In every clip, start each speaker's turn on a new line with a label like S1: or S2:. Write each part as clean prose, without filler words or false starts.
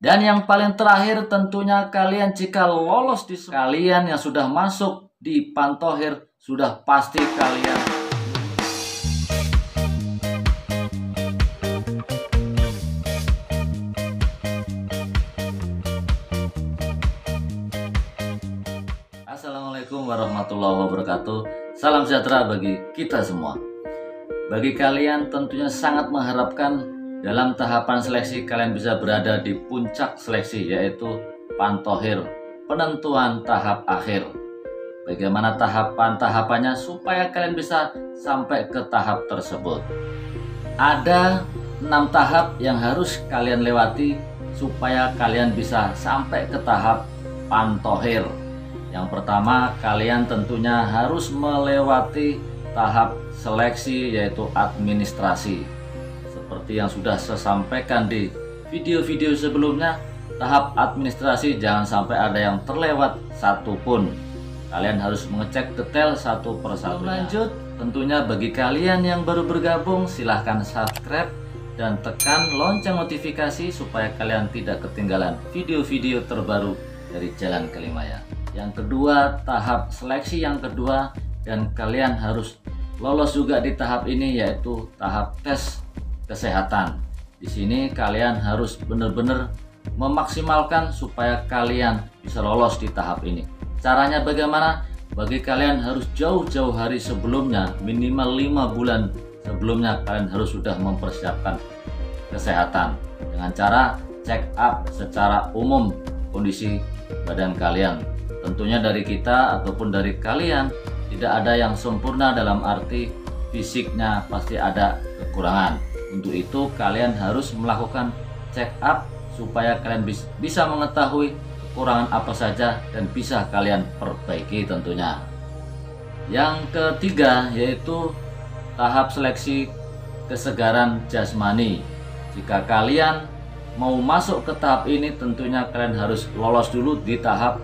S1: Dan yang paling terakhir tentunya kalian jika lolos di kalian yang sudah masuk di Pantohir sudah pasti kalian Assalamualaikum warahmatullahi wabarakatuh. Salam sejahtera bagi kita semua. Bagi kalian tentunya sangat mengharapkan dalam tahapan seleksi kalian bisa berada di puncak seleksi, yaitu Pantohir, penentuan tahap akhir. Bagaimana tahapannya supaya kalian bisa sampai ke tahap tersebut? Ada 6 tahap yang harus kalian lewati supaya kalian bisa sampai ke tahap Pantohir. Yang pertama, kalian tentunya harus melewati tahap seleksi, yaitu administrasi. Seperti yang sudah saya sampaikan di video-video sebelumnya, tahap administrasi jangan sampai ada yang terlewat satupun. Kalian harus mengecek detail satu persatu. Lanjut, tentunya bagi kalian yang baru bergabung, silahkan subscribe dan tekan lonceng notifikasi supaya kalian tidak ketinggalan video-video terbaru dari Jalan Kalimaya. Yang kedua, tahap seleksi yang kedua, dan kalian harus lolos juga di tahap ini, yaitu tahap tes kesehatan. Di sini kalian harus benar-benar memaksimalkan supaya kalian bisa lolos di tahap ini. Caranya bagaimana? Bagi kalian harus jauh-jauh hari sebelumnya, minimal 5 bulan sebelumnya kalian harus sudah mempersiapkan kesehatan dengan cara check up secara umum kondisi badan kalian. Tentunya dari kita ataupun dari kalian tidak ada yang sempurna, dalam arti fisiknya pasti ada kekurangan. Untuk itu kalian harus melakukan check up supaya kalian bisa mengetahui kekurangan apa saja dan bisa kalian perbaiki tentunya. Yang ketiga yaitu tahap seleksi kesegaran jasmani. Jika kalian mau masuk ke tahap ini, tentunya kalian harus lolos dulu di tahap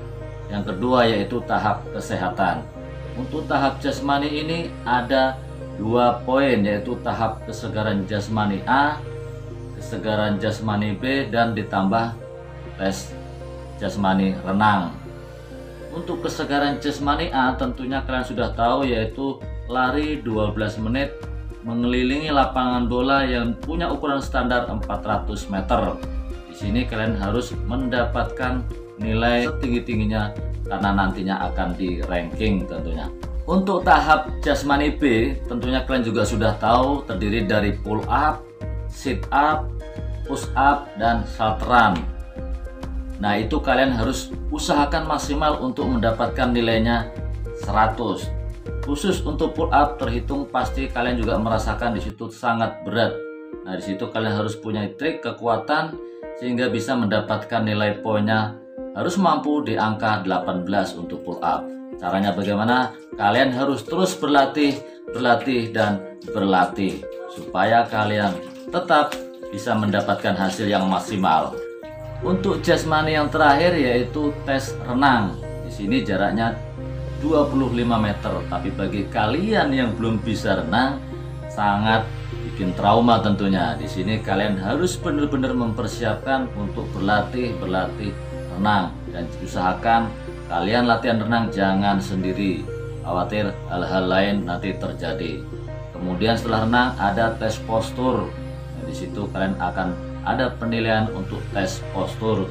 S1: yang kedua, yaitu tahap kesehatan. Untuk tahap jasmani ini ada 2 poin, yaitu tahap kesegaran jasmani A, kesegaran jasmani B, dan ditambah tes jasmani renang. Untuk kesegaran jasmani A tentunya kalian sudah tahu, yaitu lari 12 menit mengelilingi lapangan bola yang punya ukuran standar 400 meter. Di sini kalian harus mendapatkan nilai setinggi-tingginya karena nantinya akan di ranking tentunya. Untuk tahap jasmani B tentunya kalian juga sudah tahu, terdiri dari pull up, sit up, push up, dan short run. Nah, itu kalian harus usahakan maksimal untuk mendapatkan nilainya 100. Khusus untuk pull up terhitung pasti kalian juga merasakan di situ sangat berat. Nah, di situ kalian harus punya trik kekuatan sehingga bisa mendapatkan nilai poinnya harus mampu di angka 18 untuk pull up. Caranya bagaimana? Kalian harus terus berlatih dan berlatih supaya kalian tetap bisa mendapatkan hasil yang maksimal. Untuk jasmani yang terakhir yaitu tes renang. Di sini jaraknya 25 meter, tapi bagi kalian yang belum bisa renang sangat bikin trauma tentunya. Di sini kalian harus benar-benar mempersiapkan untuk berlatih renang, dan usahakan kalian latihan renang jangan sendiri, khawatir hal-hal lain nanti terjadi. Kemudian setelah renang ada tes postur. Nah, di situ kalian akan ada penilaian untuk tes postur.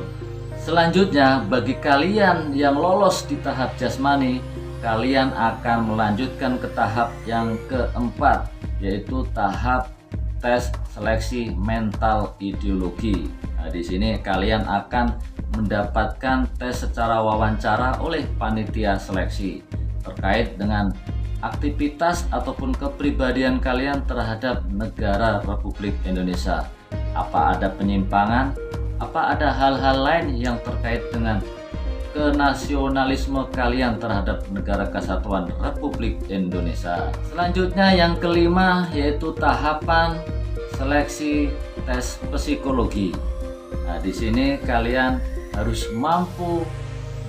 S1: Selanjutnya bagi kalian yang lolos di tahap jasmani, kalian akan melanjutkan ke tahap yang keempat, yaitu tahap tes seleksi mental ideologi. Nah, di sini kalian akan mendapatkan tes secara wawancara oleh panitia seleksi terkait dengan aktivitas ataupun kepribadian kalian terhadap negara Republik Indonesia. Apa ada penyimpangan? Apa ada hal-hal lain yang terkait dengan kenasionalisme kalian terhadap Negara Kesatuan Republik Indonesia? Selanjutnya yang kelima yaitu tahapan seleksi tes psikologi. Nah, di sini kalian harus mampu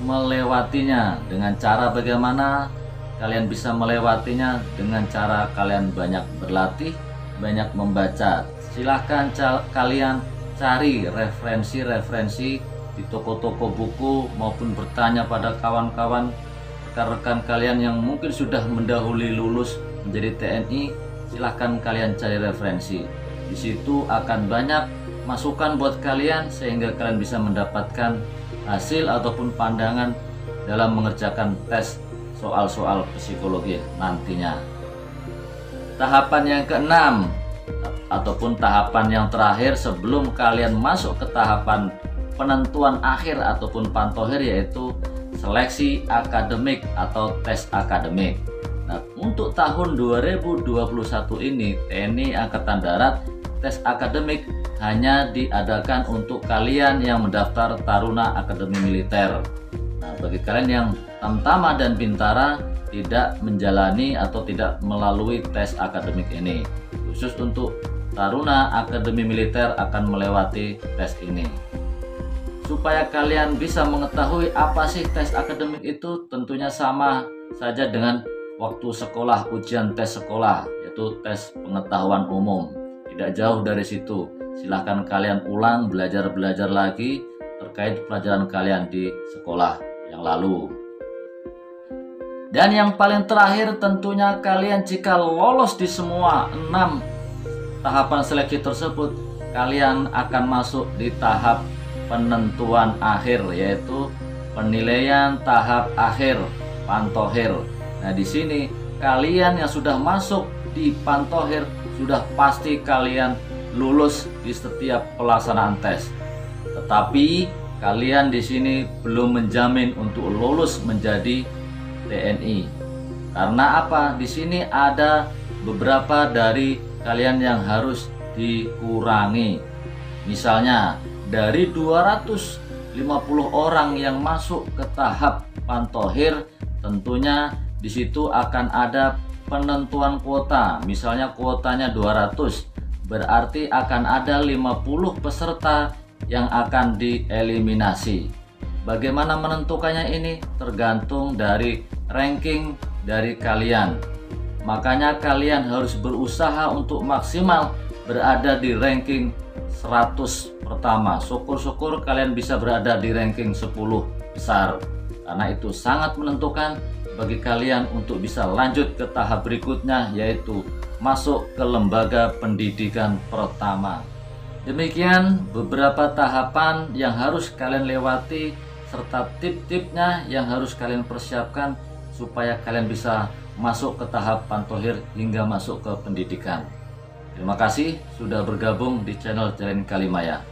S1: melewatinya. Dengan cara bagaimana kalian bisa melewatinya? Dengan cara kalian banyak berlatih, banyak membaca. Silahkan kalian cari referensi-referensi di toko-toko buku maupun bertanya pada kawan-kawan rekan-rekan kalian yang mungkin sudah mendahului lulus menjadi TNI. Silahkan kalian cari referensi. Di situ akan banyak masukan buat kalian sehingga kalian bisa mendapatkan hasil ataupun pandangan dalam mengerjakan tes soal-soal psikologi nantinya. Tahapan yang keenam ataupun tahapan yang terakhir sebelum kalian masuk ke tahapan penentuan akhir ataupun pantohir, yaitu seleksi akademik atau tes akademik. Nah, untuk tahun 2021 ini TNI Angkatan Darat tes akademik hanya diadakan untuk kalian yang mendaftar Taruna Akademi Militer. Nah, bagi kalian yang Tamtama dan Bintara tidak menjalani atau tidak melalui tes akademik ini. Khusus untuk Taruna Akademi Militer akan melewati tes ini. Supaya kalian bisa mengetahui apa sih tes akademik itu, tentunya sama saja dengan waktu sekolah, ujian tes sekolah, yaitu tes pengetahuan umum. Tidak jauh dari situ. Silahkan kalian ulang belajar lagi terkait pelajaran kalian di sekolah yang lalu. Dan yang paling terakhir tentunya kalian jika lolos di semua 6 tahapan seleksi tersebut, kalian akan masuk di tahap penentuan akhir, yaitu penilaian tahap akhir pantohir. Nah, di sini kalian yang sudah masuk di pantohir sudah pasti kalian lulus di setiap pelaksanaan tes. Tetapi kalian di sini belum menjamin untuk lulus menjadi TNI. Karena apa? Di sini ada beberapa dari kalian yang harus dikurangi. Misalnya dari 250 orang yang masuk ke tahap pantohir, tentunya di situ akan ada penentuan kuota. Misalnya kuotanya 200, berarti akan ada 50 peserta yang akan dieliminasi. Bagaimana menentukannya ini? Tergantung dari ranking dari kalian. Makanya kalian harus berusaha untuk maksimal berada di ranking 100 pertama. Syukur-syukur kalian bisa berada di ranking 10 besar, karena itu sangat menentukan bagi kalian untuk bisa lanjut ke tahap berikutnya, yaitu masuk ke lembaga pendidikan pertama. Demikian beberapa tahapan yang harus kalian lewati serta tip-tipnya yang harus kalian persiapkan supaya kalian bisa masuk ke tahap pantohir hingga masuk ke pendidikan. Terima kasih sudah bergabung di channel Jalan Kalimaya.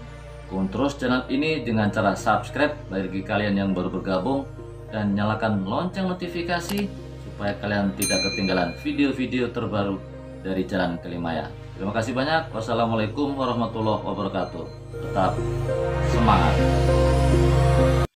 S1: Dukung terus channel ini dengan cara subscribe bagi kalian yang baru bergabung dan nyalakan lonceng notifikasi supaya kalian tidak ketinggalan video-video terbaru dari Jalan Kalimaya. Terima kasih banyak. Wassalamualaikum warahmatullahi wabarakatuh. Tetap semangat.